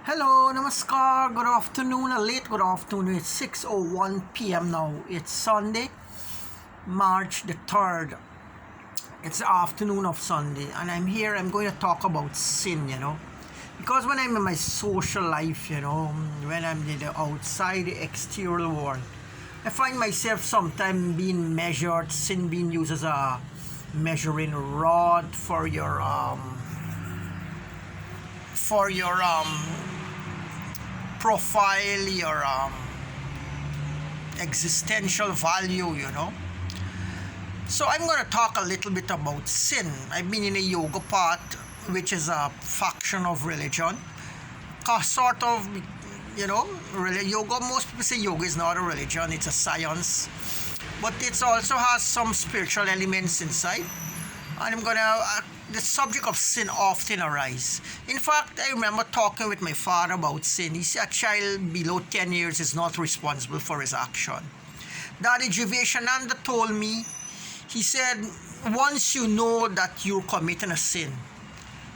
Hello, namaskar, good afternoon, a late good afternoon. It's 6:01 p.m. now. It's Sunday, March the 3rd. It's the afternoon of Sunday, and I'm going to talk about sin. Because when I'm in my social life, when I'm in the outside, the exterior world, I find myself sometimes being measured, sin being used as a measuring rod for your profile, your existential value. So I'm going to talk a little bit about sin. I've been in a yoga path, which is a faction of religion, sort of, yoga. Most people say yoga is not a religion, it's a science, but it also has some spiritual elements inside. And the subject of sin often arises. In fact, I remember talking with my father about sin. He said a child below 10 years is not responsible for his action. Daddy Jivasananda told me, he said, once you know that you're committing a sin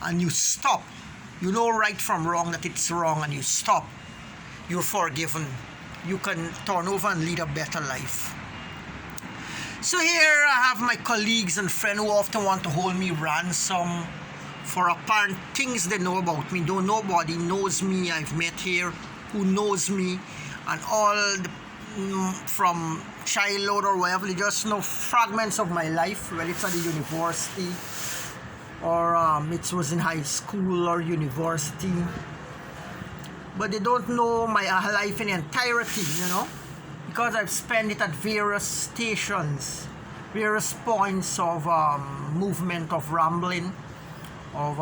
and you stop, you know right from wrong, that it's wrong, and you stop, you're forgiven. You can turn over and lead a better life. So here I have my colleagues and friends who often want to hold me ransom for apparent things they know about me. Though nobody knows me I've met here who knows me, and all from childhood or whatever, they just know fragments of my life, whether it's at the university or it was in high school or university. But they don't know my life in entirety, because I've spent it at various stations, various points of movement, of rambling, of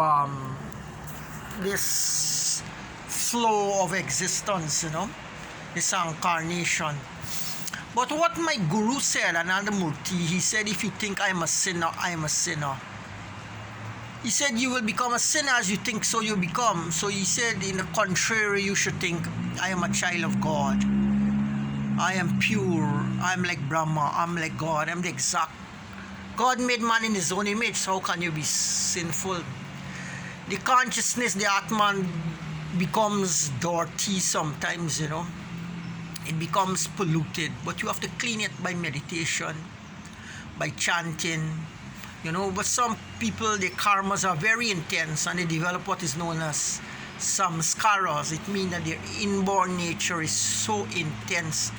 this flow of existence, this incarnation. But what my guru said, Ananda Murti, he said, if you think I'm a sinner, I am a sinner. He said, you will become a sinner as you think, so you become. So he said, in the contrary, you should think, I am a child of God. I am pure, I'm like Brahma, I'm like God, I'm the exact. God made man in his own image, so how can you be sinful? The consciousness, the Atman, becomes dirty sometimes, It becomes polluted, but you have to clean it by meditation, by chanting, But some people, their karmas are very intense and they develop what is known as samskaras. It means that their inborn nature is so intense.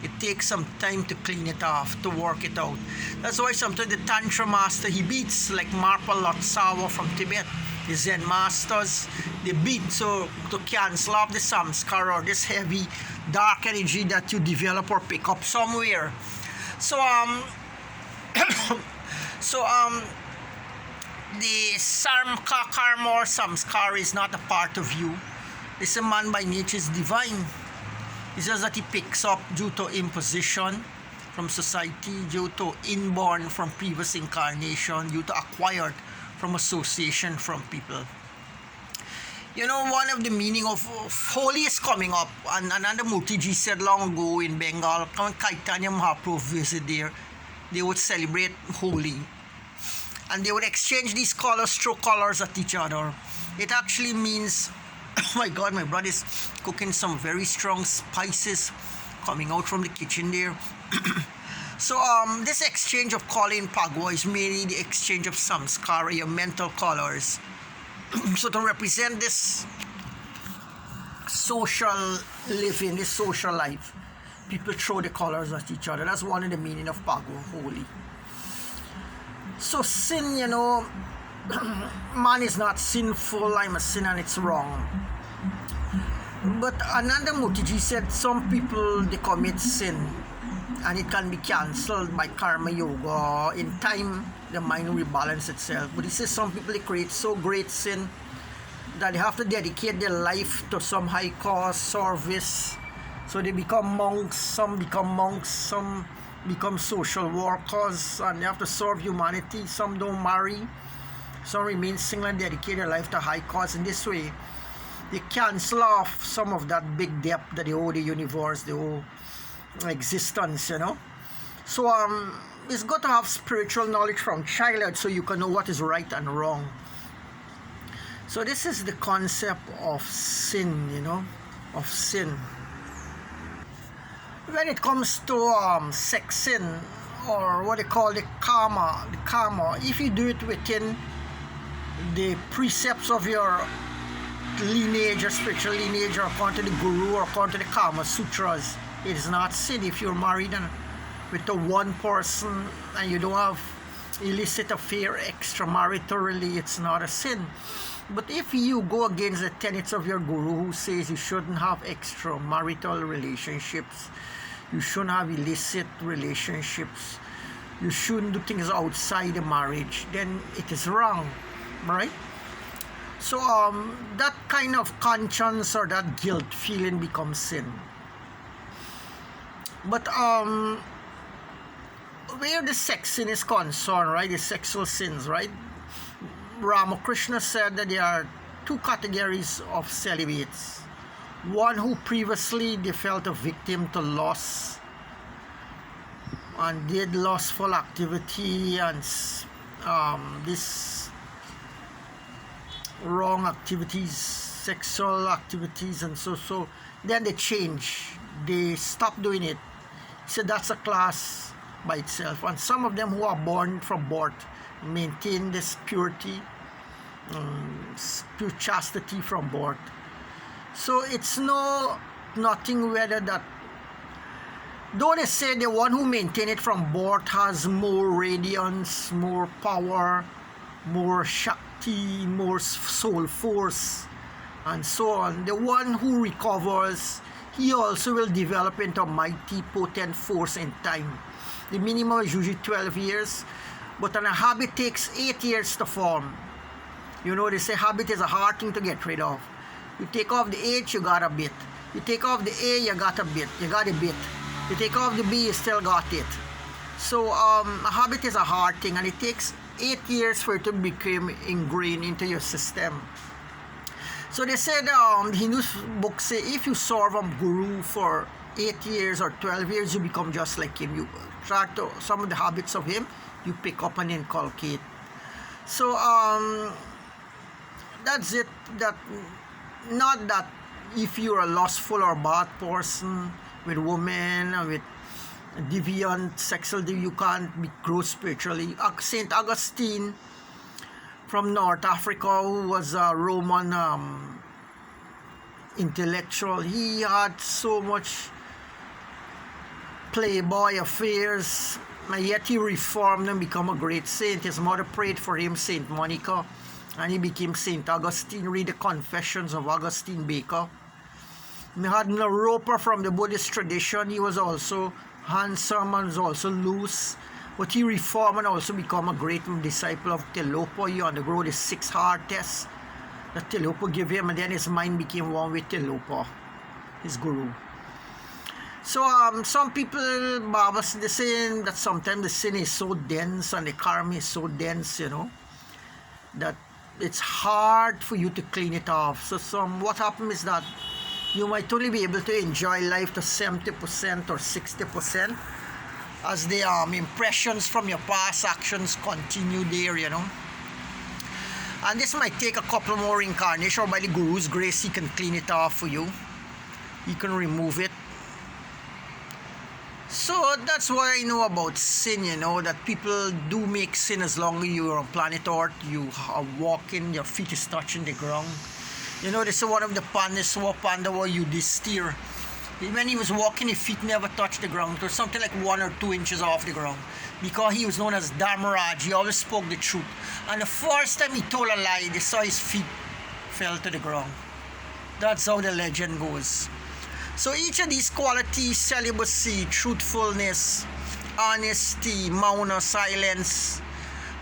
It takes some time to clean it off, to work it out. That's why sometimes the Tantra master, he beats, like Marpa Lotsawa from Tibet. The Zen masters, they beat so to cancel off the samskara, or this heavy, dark energy that you develop or pick up somewhere. So, the sarmka karma or samskara is not a part of you. This a man by nature is divine. It's just that he picks up due to imposition from society, due to inborn from previous incarnation, due to acquired from association from people. One of the meaning of Holi is coming up, and Ananda Murtiji said long ago in Bengal, when Caitanya Mahaprabhu visited there, they would celebrate Holi. And they would exchange these colors, throw colors at each other. It actually means, oh my God, my brother is cooking some very strong spices coming out from the kitchen there. So this exchange of color in Pagua is mainly the exchange of samskara, your mental colors. So to represent this social living, this social life, people throw the colors at each other. That's one of the meaning of Pagua, holy. So sin, man is not sinful, I'm a sinner and it's wrong. But Ananda Murtiji said some people, they commit sin and it can be cancelled by karma yoga. In time, the mind will rebalance itself. But he says some people, they create so great sin that they have to dedicate their life to some high cause service. So they become monks, some become social workers, and they have to serve humanity. Some don't marry, some remain single and dedicate their life to high cause. In this way, they cancel off some of that big debt that they owe the universe, they owe existence, So it's good to have spiritual knowledge from childhood so you can know what is right and wrong. So this is the concept of sin, of sin. When it comes to sex sin, or what they call the karma, if you do it within the precepts of your lineage or spiritual lineage, or according to the guru, or according to the Kama Sutras, it is not sin. If you're married with the one person and you don't have illicit affair extramaritally, it's not a sin. But if you go against the tenets of your guru, who says you shouldn't have extramarital relationships, you shouldn't have illicit relationships, you shouldn't do things outside the marriage, then it is wrong, right? So that kind of conscience or that guilt feeling becomes sin. But where the sex sin is concerned, right, the sexual sins, right, Ramakrishna said that there are two categories of celibates. One who previously they felt a victim to lust and did lustful activity and this wrong activities, sexual activities, and so then they change, they stop doing it. So that's a class by itself. And some of them who are born from birth maintain this purity, pure chastity from birth. So it's nothing whether that, though they say the one who maintain it from birth has more radiance, more power, more shakti, more soul force, and so on. The one who recovers, he also will develop into a mighty potent force in time. The minimum is usually 12 years, but a habit takes 8 years to form. They say habit is a hard thing to get rid of. You take off the H, you got a bit. You take off the A, you got a bit. You got a bit. You take off the B, you still got it. So a habit is a hard thing, and it takes 8 years for it to become ingrained into your system. So they said, the Hindu books say, if you serve a guru for 8 years or 12 years, you become just like him. You start to, some of the habits of him, you pick up and inculcate. So that's it. That not that if you're a lustful or bad person with women and with deviant sexual, you can't grow spiritually. Saint Augustine from North Africa, who was a Roman intellectual, he had so much playboy affairs, and yet he reformed and became a great saint. His mother prayed for him, Saint Monica, and he became Saint Augustine. Read the Confessions of Augustine Baker. He had Naropa from the Buddhist tradition. He was also handsome and was also loose, but he reformed and also became a great disciple of Tilopa. He undergo the 6 hard tests that Tilopa gave him, and then his mind became one with Tilopa, his guru. So some people, Babas, they say that sometimes the sin is so dense and the karma is so dense, that it's hard for you to clean it off. So what happens is that you might only be able to enjoy life to 70% or 60% as the impressions from your past actions continue there, And this might take a couple more incarnations, or by the Guru's grace, he can clean it off for you. He can remove it. So that's what I know about sin, that people do make sin as long as you're on planet Earth, you are walking, your feet is touching the ground. This is one of the Pandava Yudhishthira. When he was walking, his feet never touched the ground. It was something like 1 or 2 inches off the ground. Because he was known as Dharmaraj, he always spoke the truth. And the first time he told a lie, they saw his feet fell to the ground. That's how the legend goes. So each of these qualities, celibacy, truthfulness, honesty, mauna, silence,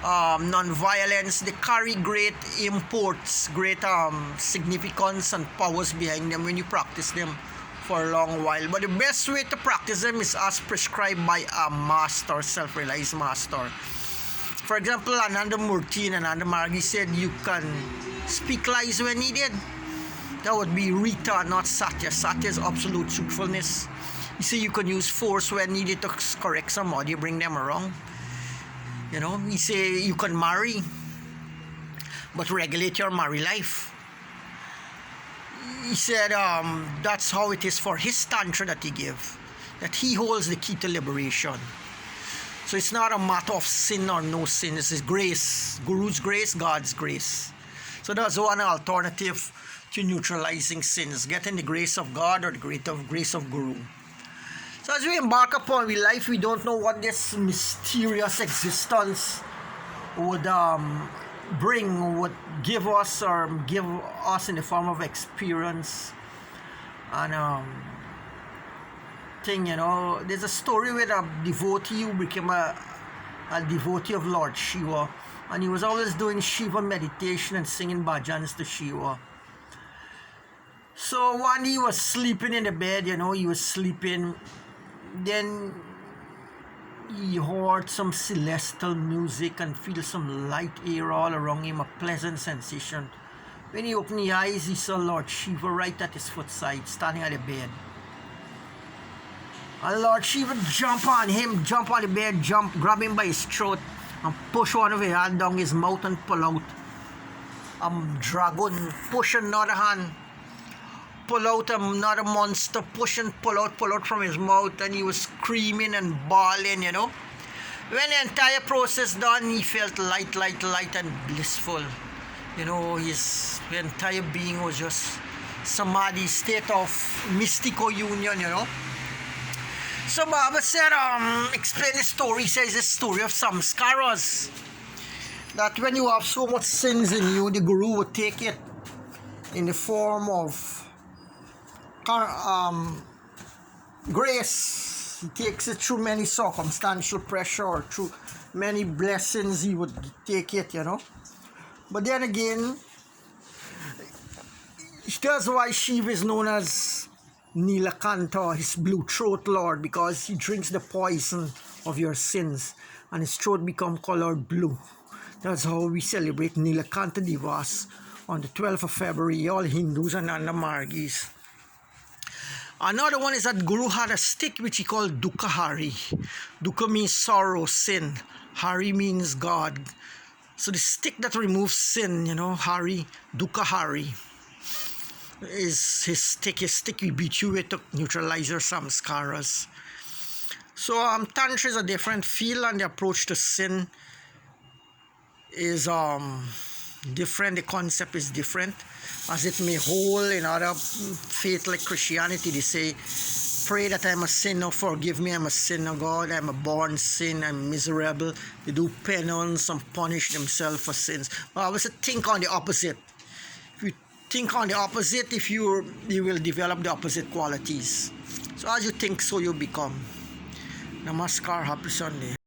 non-violence, they carry great imports, great significance and powers behind them when you practice them for a long while. But the best way to practice them is as prescribed by a master, self-realized master. For example, Ananda Murti and Ananda Margi said you can speak lies when needed. That would be Rita, not Satya. Satya is absolute truthfulness. You see, you can use force when needed to correct somebody, bring them around. You say you can marry. but regulate your married life. He said that's how it is for his Tantra that he gave, that he holds the key to liberation. So it's not a matter of sin or no sin, it's grace, Guru's grace, God's grace. So that's one alternative to neutralizing sins, getting the grace of God or the grace of Guru. So as we embark upon life, we don't know what this mysterious existence would bring, would give us in the form of experience. And there's a story with a devotee who became a devotee of Lord Shiva, and he was always doing Shiva meditation and singing bhajans to Shiva. So one day he was sleeping in the bed, he was sleeping. Then he heard some celestial music and feel some light air all around him, a pleasant sensation. When he opened his eyes, he saw Lord Shiva right at his footside, standing at the bed. And Lord Shiva jumped on the bed, grab him by his throat, and push one of his hand down his mouth and pull out. Dragon, push another hand, pull out another monster, push and pull out from his mouth, and he was screaming and bawling, When the entire process done, he felt light and blissful. His entire being was just samadhi, state of mystical union, So Baba said, explain the story. He says the story of samskaras. That when you have so much sins in you, the Guru would take it in the form of grace. He takes it through many circumstantial pressure or through many blessings. He would take it, But then again, that's why Shiva is known as Nilakanta, his blue throat lord, because he drinks the poison of your sins and his throat become colored blue. That's how we celebrate Nilakanta Divas on the 12th of February, all Hindus and Andamargis. Another one is that Guru had a stick which he called Dukkha Hari. Dukkha means sorrow, sin. Hari means God. So the stick that removes sin, Hari, Dukkha Hari, is his stick. His stick we beat you with to neutralize your samskaras. So Tantra is a different feel, and the approach to sin is different. The concept is different, as it may hold in other faith like Christianity. They say, pray that I'm a sinner, forgive me, I'm a sinner, God, I'm a born sin, I'm miserable. They do penance and punish themselves for sins. But I would say think on the opposite. If you think on the opposite, you will develop the opposite qualities. So as you think, so you become. Namaskar, happy Sunday.